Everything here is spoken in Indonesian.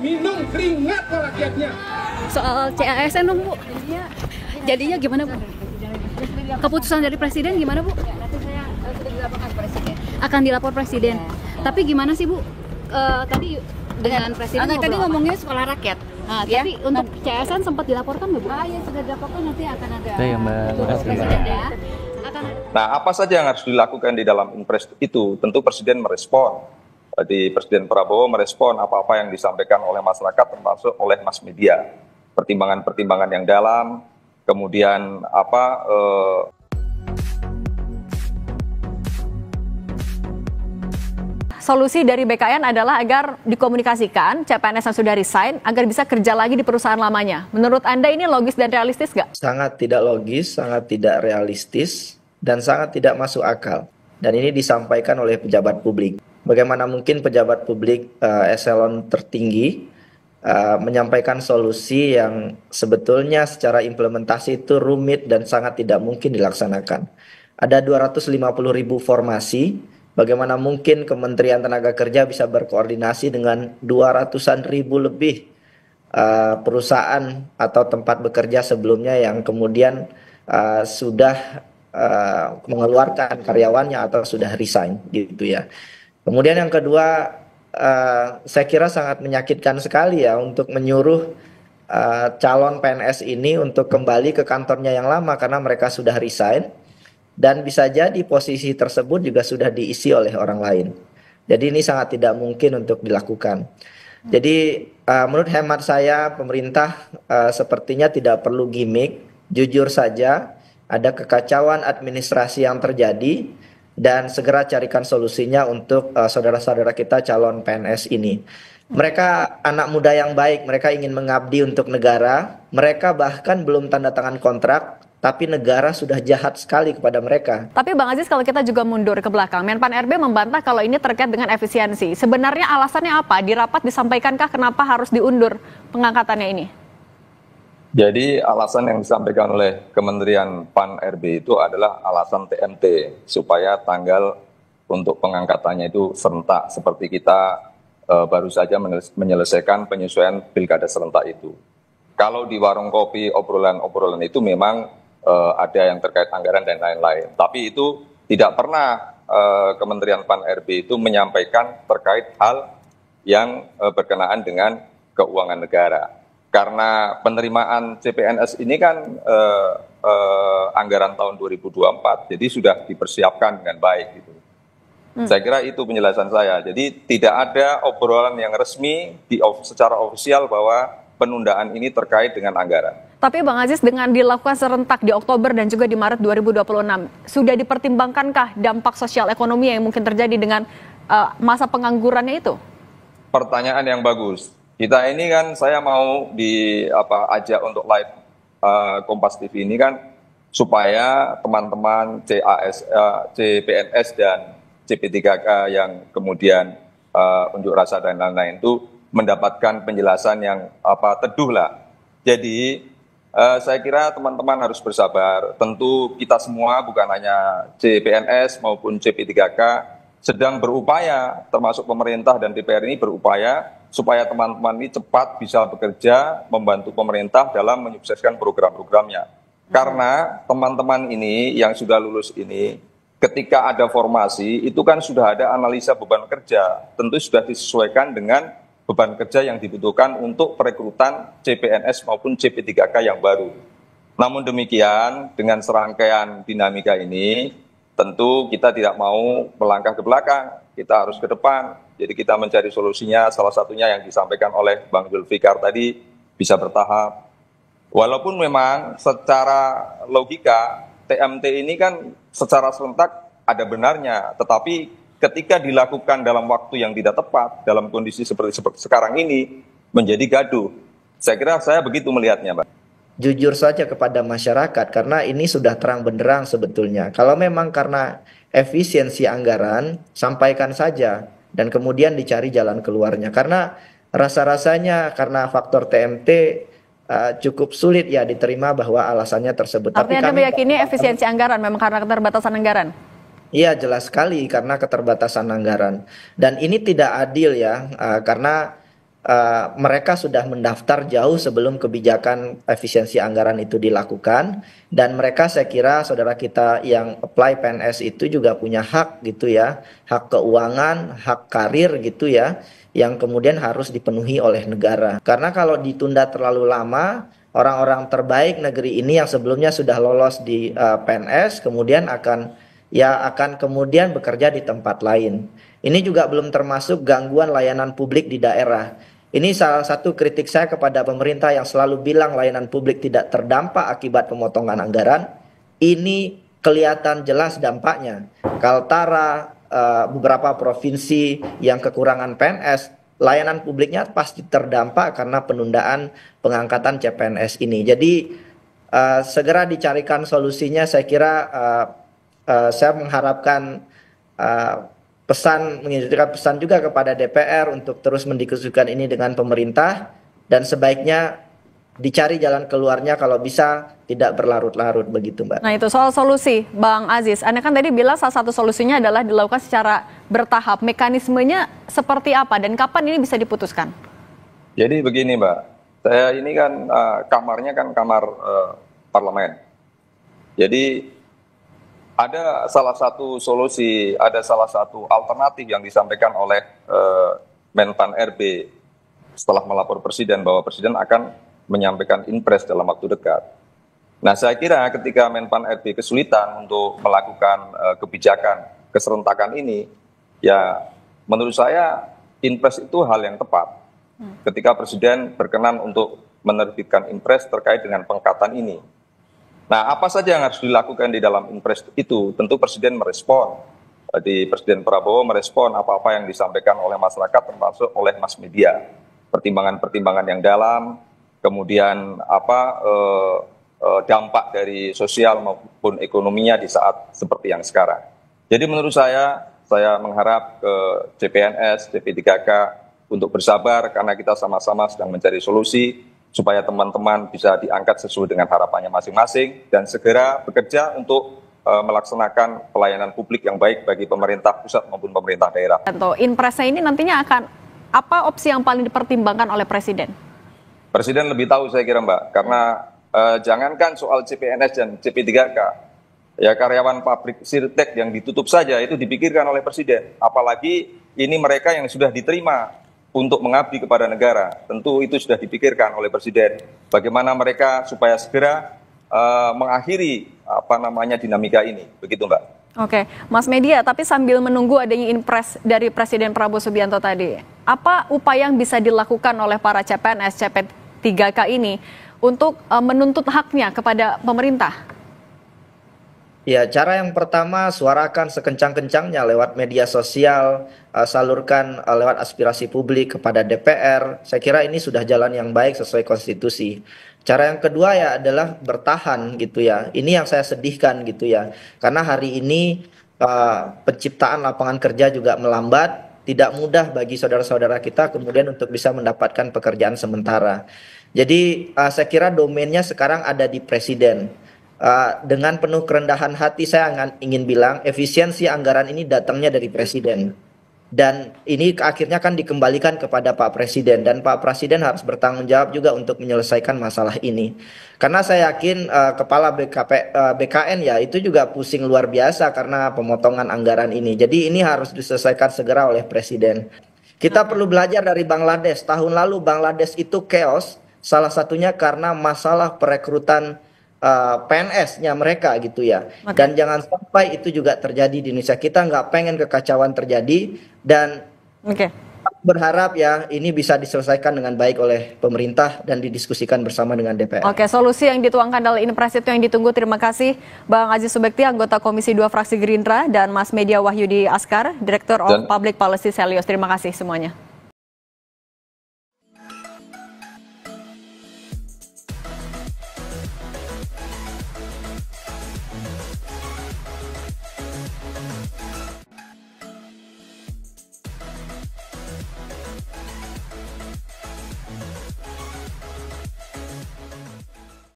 minum keringat rakyatnya. Soal CASN dong Bu, jadinya gimana Bu? Keputusan dari Presiden gimana Bu? Nanti saya sudah dilaporkan Presiden. Akan dilapor Presiden. Tapi gimana sih Bu? Tadi dengan Presiden Tadi ngomongnya sekolah rakyat. Nah, tapi untuk CASN sempat dilaporkan nggak Bu? Ya sudah dilaporkan, nanti akan ada. Ya, Mbak. Presiden ya. Nah, apa saja yang harus dilakukan di dalam impres itu? Tentu Presiden merespon. Tadi Presiden Prabowo merespon apa-apa yang disampaikan oleh masyarakat, termasuk oleh mass media. Pertimbangan-pertimbangan yang dalam, kemudian Solusi dari BKN adalah agar dikomunikasikan CPNS yang sudah resign agar bisa kerja lagi di perusahaan lamanya. Menurut Anda ini logis dan realistis nggak? Sangat tidak logis, sangat tidak realistis, dan sangat tidak masuk akal. Dan ini disampaikan oleh pejabat publik. Bagaimana mungkin pejabat publik eselon tertinggi menyampaikan solusi yang sebetulnya secara implementasi itu rumit dan sangat tidak mungkin dilaksanakan. Ada 250.000 formasi, bagaimana mungkin Kementerian Tenaga Kerja bisa berkoordinasi dengan 200.000 lebih perusahaan atau tempat bekerja sebelumnya yang kemudian sudah mengeluarkan karyawannya atau sudah resign gitu ya. Kemudian yang kedua, saya kira sangat menyakitkan sekali ya untuk menyuruh calon PNS ini untuk kembali ke kantornya yang lama karena mereka sudah resign dan bisa jadi posisi tersebut juga sudah diisi oleh orang lain. Jadi ini sangat tidak mungkin untuk dilakukan. Jadi menurut hemat saya pemerintah sepertinya tidak perlu gimmick, jujur saja ada kekacauan administrasi yang terjadi dan segera carikan solusinya untuk saudara-saudara kita calon PNS ini. Mereka anak muda yang baik, mereka ingin mengabdi untuk negara, mereka bahkan belum tanda tangan kontrak, tapi negara sudah jahat sekali kepada mereka. Tapi Bang Aziz, kalau kita juga mundur ke belakang, Menpan RB membantah kalau ini terkait dengan efisiensi. Sebenarnya alasannya apa? Di rapat disampaikankah kenapa harus diundur pengangkatannya ini? Jadi alasan yang disampaikan oleh Kementerian PAN RB itu adalah alasan TMT supaya tanggal untuk pengangkatannya itu serentak seperti kita baru saja menyelesaikan penyesuaian pilkada serentak itu. Kalau di warung kopi obrolan-obrolan itu memang ada yang terkait anggaran dan lain-lain. Tapi itu tidak pernah Kementerian PAN RB itu menyampaikan terkait hal yang berkenaan dengan keuangan negara. Karena penerimaan CPNS ini kan anggaran tahun 2024, jadi sudah dipersiapkan dengan baik gitu. Saya kira itu penjelasan saya. Jadi tidak ada obrolan yang resmi secara ofisial bahwa penundaan ini terkait dengan anggaran. Tapi Bang Aziz, dengan dilakukan serentak di Oktober dan juga di Maret 2026, sudah dipertimbangkankah dampak sosial ekonomi yang mungkin terjadi dengan masa penganggurannya itu? Pertanyaan yang bagus. Kita ini kan saya mau ajak untuk live Kompas TV ini kan supaya teman-teman CPNS dan CP3K yang kemudian unjuk rasa dan lain-lain itu mendapatkan penjelasan yang teduh lah. Jadi saya kira teman-teman harus bersabar. Tentu kita semua bukan hanya CPNS maupun CP3K sedang berupaya, termasuk pemerintah dan DPR ini berupaya supaya teman-teman ini cepat bisa bekerja membantu pemerintah dalam menyukseskan program-programnya. Karena teman-teman ini yang sudah lulus ini, ketika ada formasi, itu kan sudah ada analisa beban kerja. Tentu sudah disesuaikan dengan beban kerja yang dibutuhkan untuk perekrutan CPNS maupun CP3K yang baru. Namun demikian, dengan serangkaian dinamika ini, tentu kita tidak mau melangkah ke belakang, kita harus ke depan. Jadi kita mencari solusinya, salah satunya yang disampaikan oleh Bang Zulfikar tadi, bisa bertahap. Walaupun memang secara logika, TMT ini kan secara serentak ada benarnya, tetapi ketika dilakukan dalam waktu yang tidak tepat, dalam kondisi seperti sekarang ini, menjadi gaduh. Saya kira saya begitu melihatnya, Pak. Jujur saja kepada masyarakat, karena ini sudah terang benderang sebetulnya. Kalau memang karena efisiensi anggaran, sampaikan saja. Dan kemudian dicari jalan keluarnya. Karena rasa-rasanya karena faktor TMT cukup sulit ya diterima bahwa alasannya tersebut. Artinya Anda meyakini efisiensi anggaran memang karena keterbatasan anggaran? Iya, jelas sekali karena keterbatasan anggaran. Dan ini tidak adil ya, karena mereka sudah mendaftar jauh sebelum kebijakan efisiensi anggaran itu dilakukan, dan mereka, saya kira saudara kita yang apply PNS itu juga punya hak gitu ya, hak keuangan, hak karir gitu ya, yang kemudian harus dipenuhi oleh negara. Karena kalau ditunda terlalu lama, orang-orang terbaik negeri ini yang sebelumnya sudah lolos di PNS kemudian akan kemudian bekerja di tempat lain. Ini juga belum termasuk gangguan layanan publik di daerah. Ini salah satu kritik saya kepada pemerintah yang selalu bilang layanan publik tidak terdampak akibat pemotongan anggaran. Ini kelihatan jelas dampaknya. Kaltara, beberapa provinsi yang kekurangan PNS, layanan publiknya pasti terdampak karena penundaan pengangkatan CPNS ini. Jadi segera dicarikan solusinya. Saya kira saya mengharapkan mengirimkan pesan juga kepada DPR untuk terus mendiskusikan ini dengan pemerintah, dan sebaiknya dicari jalan keluarnya kalau bisa tidak berlarut-larut begitu, Mbak. Nah, itu soal solusi, Bang Aziz. Anda kan tadi bilang salah satu solusinya adalah dilakukan secara bertahap. Mekanismenya seperti apa dan kapan ini bisa diputuskan? Jadi begini, Mbak. Saya ini kan kamarnya kan kamar parlemen. Jadi ada salah satu solusi, ada salah satu alternatif yang disampaikan oleh Menpan RB setelah melapor Presiden bahwa Presiden akan menyampaikan impres dalam waktu dekat. Nah, saya kira ketika Menpan RB kesulitan untuk melakukan kebijakan keserentakan ini, ya menurut saya impres itu hal yang tepat. Ketika Presiden berkenan untuk menerbitkan impres terkait dengan pengangkatan ini. Nah, apa saja yang harus dilakukan di dalam impres itu? Tentu Presiden merespon. Jadi Presiden Prabowo merespon apa-apa yang disampaikan oleh masyarakat termasuk oleh mass media. Pertimbangan-pertimbangan yang dalam, kemudian dampak dari sosial maupun ekonominya di saat seperti yang sekarang. Jadi menurut saya mengharap ke CPNS, CP3K untuk bersabar karena kita sama-sama sedang mencari solusi supaya teman-teman bisa diangkat sesuai dengan harapannya masing-masing dan segera bekerja untuk melaksanakan pelayanan publik yang baik bagi pemerintah pusat maupun pemerintah daerah. Impresnya ini nantinya akan apa opsi yang paling dipertimbangkan oleh Presiden? Presiden lebih tahu saya kira, Mbak, karena jangankan soal CPNS dan CP3K, ya karyawan pabrik Sirtek yang ditutup saja itu dipikirkan oleh Presiden. Apalagi ini mereka yang sudah diterima untuk mengabdi kepada negara, tentu itu sudah dipikirkan oleh Presiden. Bagaimana mereka supaya segera mengakhiri dinamika ini, begitu, Mbak. Oke, Mas Media, tapi sambil menunggu adanya impres dari Presiden Prabowo Subianto tadi, apa upaya yang bisa dilakukan oleh para CPNS, CP3K ini untuk menuntut haknya kepada pemerintah? Ya, cara yang pertama, suarakan sekencang-kencangnya lewat media sosial, salurkan lewat aspirasi publik kepada DPR. Saya kira ini sudah jalan yang baik sesuai konstitusi. Cara yang kedua ya adalah bertahan gitu ya. Ini yang saya sedihkan gitu ya. Karena hari ini penciptaan lapangan kerja juga melambat, tidak mudah bagi saudara-saudara kita kemudian untuk bisa mendapatkan pekerjaan sementara. Jadi saya kira domainnya sekarang ada di Presiden. Dengan penuh kerendahan hati saya ingin bilang efisiensi anggaran ini datangnya dari Presiden, dan ini akhirnya kan dikembalikan kepada Pak Presiden, dan Pak Presiden harus bertanggung jawab juga untuk menyelesaikan masalah ini, karena saya yakin kepala BKN ya itu juga pusing luar biasa karena pemotongan anggaran ini. Jadi ini harus diselesaikan segera oleh Presiden. Kita perlu belajar dari Bangladesh. Tahun lalu Bangladesh itu chaos, salah satunya karena masalah perekrutan PNS-nya mereka gitu ya. Dan jangan sampai itu juga terjadi di Indonesia. Kita nggak pengen kekacauan terjadi, dan berharap ya ini bisa diselesaikan dengan baik oleh pemerintah dan didiskusikan bersama dengan DPR. Oke, solusi yang dituangkan dalam impres itu yang ditunggu. Terima kasih Bang Aziz Subekti, anggota Komisi 2 Fraksi Gerindra, dan Mas Media Wahyudi Askar, Direktur of Public Policy Selios. Terima kasih semuanya.